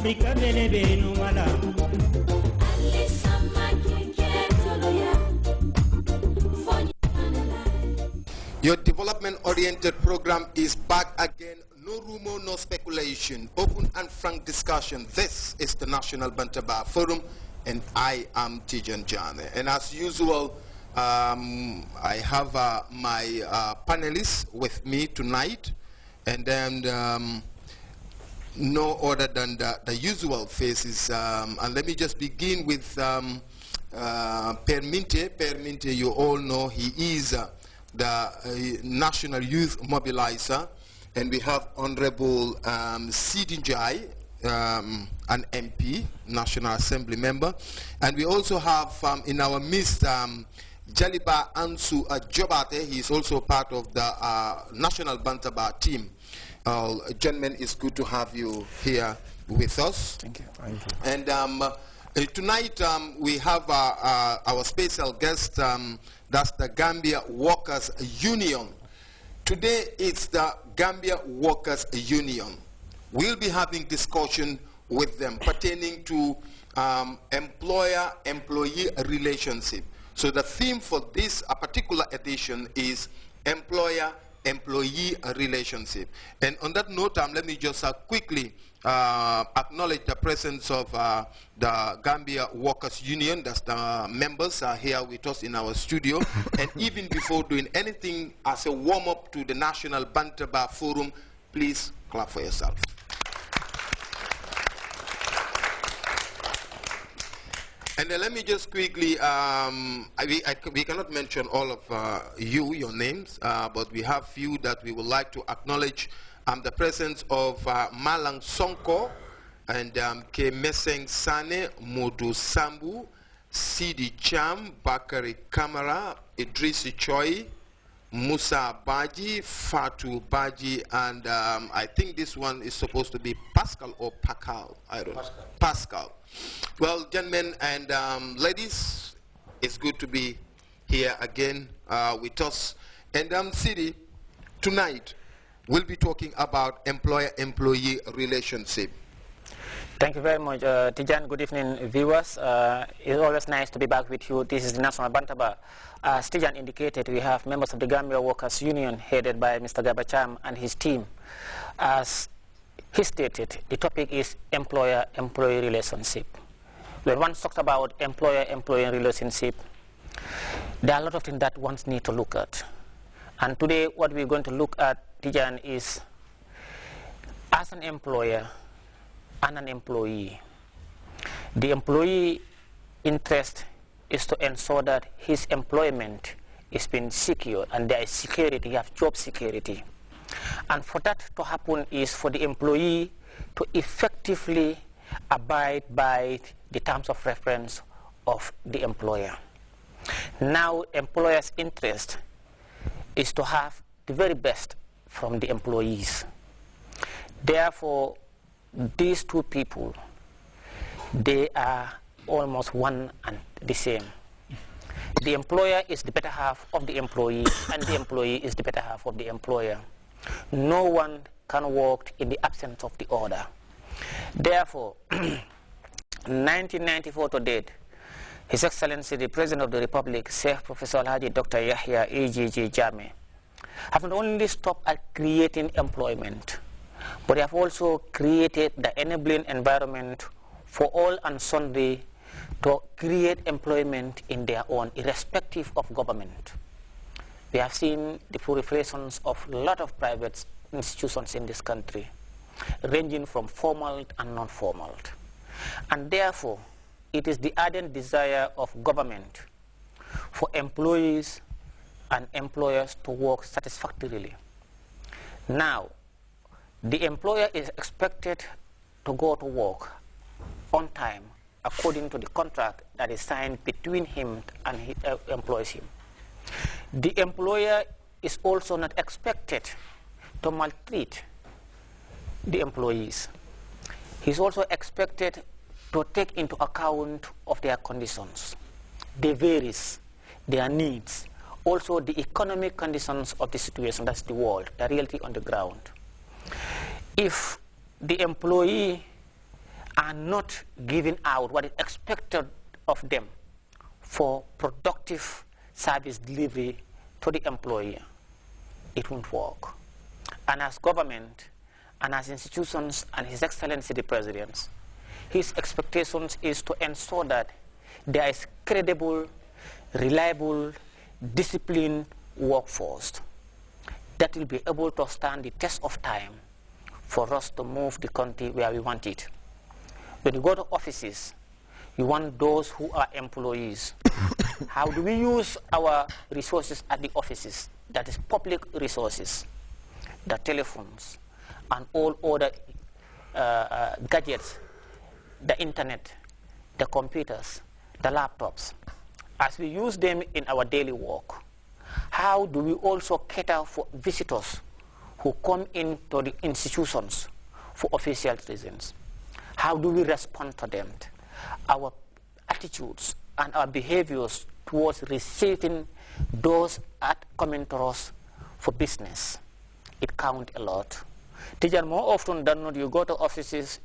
Africa belebe no mala. Your development-oriented program is back again. No rumor, no speculation. Open and frank discussion. This is the National Bantaba Forum, and I am Tijan Jane. And as usual, I have my panelists with me tonight, and then no other than the usual faces. And let me just begin with Per Minte. Per Minte, you all know he is the National Youth Mobilizer, and we have Honorable Sidi Njai, an MP, National Assembly member, and we also have in our midst Jaliba Ansu Jobate. He is also part of the National Bantaba team. Gentlemen, it's good to have you here with us. Thank you. Thank you. And tonight we have our special guest, that's the Gambia Workers Union. Today it's the Gambia Workers Union. We'll be having discussion with them pertaining to employer-employee relationship. So the theme for this particular edition is employer-employee relationship. And on that note, let me just quickly acknowledge the presence of the Gambia Workers Union. That's the members are here with us in our studio. And even before doing anything as a warm-up to the National Bantaba Forum, please clap for yourself. And then let me just quickly, we cannot mention all of your names, but we have few that we would like to acknowledge. The presence of Malang Sonko and Ke Meseng Sane, Modu Sambu, Sidi Cham, Bakari Kamara, Idrisi Choi, Musa Baji, Fatu Baji, and I think this one is supposed to be Pascal or Pakal. I don't know. Pascal. Well, gentlemen and ladies, it's good to be here again with us. And Sidi, tonight we'll be talking about employer-employee relationship. Thank you very much, Tijan. Good evening, viewers. It's always nice to be back with you. This is the National Bantaba. As Tijan indicated, we have members of the Gambia Workers Union headed by Mr. Gabacham and his team. As he stated, the topic is employer-employee relationship. When one talks about employer-employee relationship, there are a lot of things that one needs to look at. And today, what we're going to look at, Tijan, is as an employer and an employee. The employee interest is to ensure that his employment is being secured and there is security, you have job security. And for that to happen is for the employee to effectively abide by the terms of reference of the employer. Now, employer's interest is to have the very best from the employees. Therefore, these two people, they are almost one and the same. The employer is the better half of the employee, and the employee is the better half of the employer. No one can work in the absence of the other. Therefore, 1994 to date, His Excellency the President of the Republic, Sheikh Professor Alhaji Dr. Yahya AJJ Jammeh, have not only stopped at creating employment, but they have also created the enabling environment for all and sundry to create employment in their own, irrespective of government. We have seen the proliferations of a lot of private institutions in this country, ranging from formal and non-formal. And therefore, it is the ardent desire of government for employees and employers to work satisfactorily. Now, the employer is expected to go to work on time according to the contract that is signed between him and he employs him. The employer is also not expected to maltreat the employees. He's also expected to take into account of their conditions, their varies, their needs, also the economic conditions of the situation, that's the world, the reality on the ground. If the employee are not giving out what is expected of them for productive service delivery to the employer, it won't work. And as government, and as institutions, and His Excellency the President, his expectations is to ensure that there is credible, reliable, disciplined workforce that will be able to stand the test of time for us to move the country where we want it. When you go to offices, you want those who are employees. How do we use our resources at the offices? That is public resources, the telephones, and all other gadgets, the internet, the computers, the laptops. As we use them in our daily work, how do we also cater for visitors who come into the institutions for official reasons? How do we respond to them? Our attitudes and our behaviors towards receiving those at coming to us for business, it counts a lot. Teacher, more often than not, you go to offices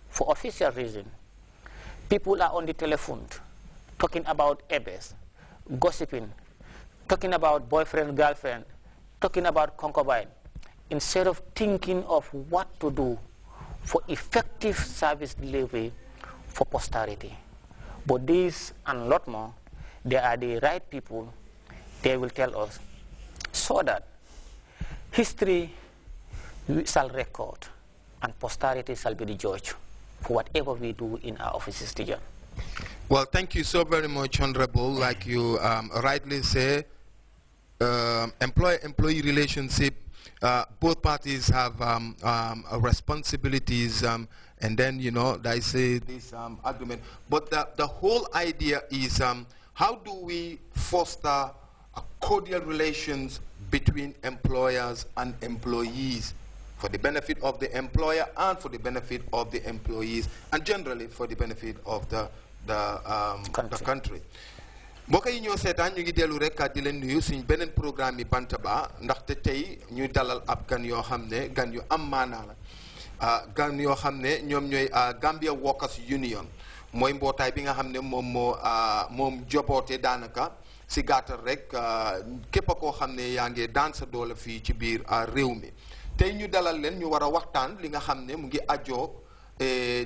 for official reason. People are on the telephone talking about ebes, gossiping, talking about boyfriend, girlfriend, talking about concubine, instead of thinking of what to do for effective service delivery for posterity. But these and a lot more, they are the right people, they will tell us, so that history shall record and posterity shall be the judge for whatever we do in our offices, teacher. Well, thank you so very much, Honorable. Like you rightly say, employee relationship, both parties have responsibilities, and then, you know, they say this argument. But the whole idea is how do we foster a cordial relations between employers and employees for the benefit of the employer and for the benefit of the employees, and generally for the benefit of the country. mbokk yi ñoo seetaan ñu ngi dellu rek di leen nuyu suñ beneen programme yi Bantaba ndaxte tey ñu dalal ab gan yoo xam ne gan yu am maanaa la gan yoo xam ne ñoom ñooy Gambia Workers Union mooy mbootaay bi nga xam ne moom joboote daanaka si gàttal rek képp koo xam ne yaa ngi daan sa doole fii ci biir réew mi tey ñu dalal leen ñu war a waxtaan li nga xam ne mu ngi ajoo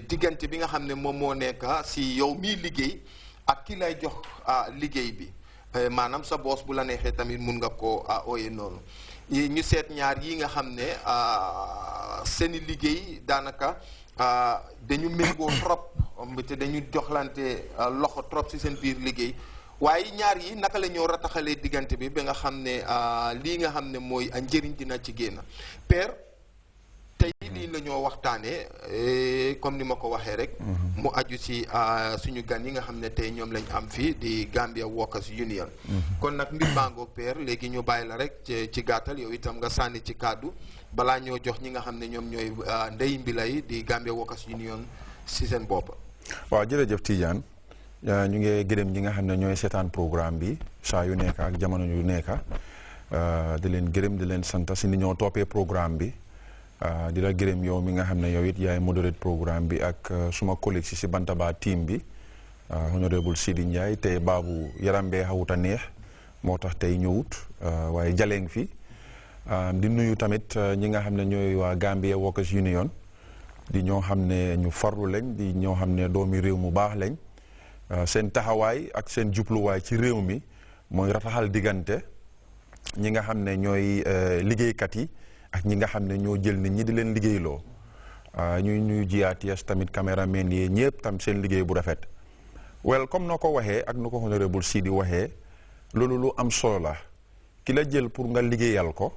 diggante bi nga xam ne moom moo nekk si yow mii liggéey ak ki lay jox liggéey bi maanaam sa boos bu la neexee tamit mun nga koo ooye noonu ñu seet ñaar yi nga xam ne seeni liggéey daanaka dañu méngoo trop te dañu joxlante loxo trop si seen biir liggéey waaye ñaar yi naka la ñoo rataxalee diggante bi ba nga xam ne lii nga xam ne mooy njëriñ dina ci génn père tey lii la ñoo waxtaanee comme ni ma ko waxee rek mu aju ci suñu gan yi nga xam ne tey ñoom lañ am fii di Gambia Workers Union kon nag mbir bangoog père léegi ñu bàyyi la rek ci gàttal yow itam nga sànni ci kàddu balaa ñoo jox ñi nga xam ne ñoom ñooy ndey mbilay di Gambia Workers Union si seen bopp. waaw jërëjëf Tidiane ñu ngi gërëm ñi nga xam ne ñooy seetaan programme bi saa yu nekk ak jamono yu nekk di leen gërëm di leen sant si ni ñoo toppee programme bi di la gërëm yow mi nga xam ne yow it yaay moderate programme bi ak suma collègue si Bantaba team bi honorable Sidi Ndiaye te baabu yaram bee xawuta neex moo tax tey ñëwut waaye jaleeng fi di nuyu tamit ñi nga xam ne ñooy waa Gambia Workers Union di ñoo xam ne ñu farlu lañ di ñoo xam ne doomi réew mu baax lañ seen taxawaay ak seen jubluwaay ci réew mi mooy rataxal diggante ñi nga xam ne ñooy liggéeykat yi ak ñi nga xam ne ñoo jël nit ñi di leen liggéeyloo ñuy nuyu GRTS tamit caméraman yi ñëpp tam seen liggéey bu rafet well comme noo ko waxee ak nu ko honorable Sidi waxee loolu lu am solo la ki la jël pour nga liggéeyal ko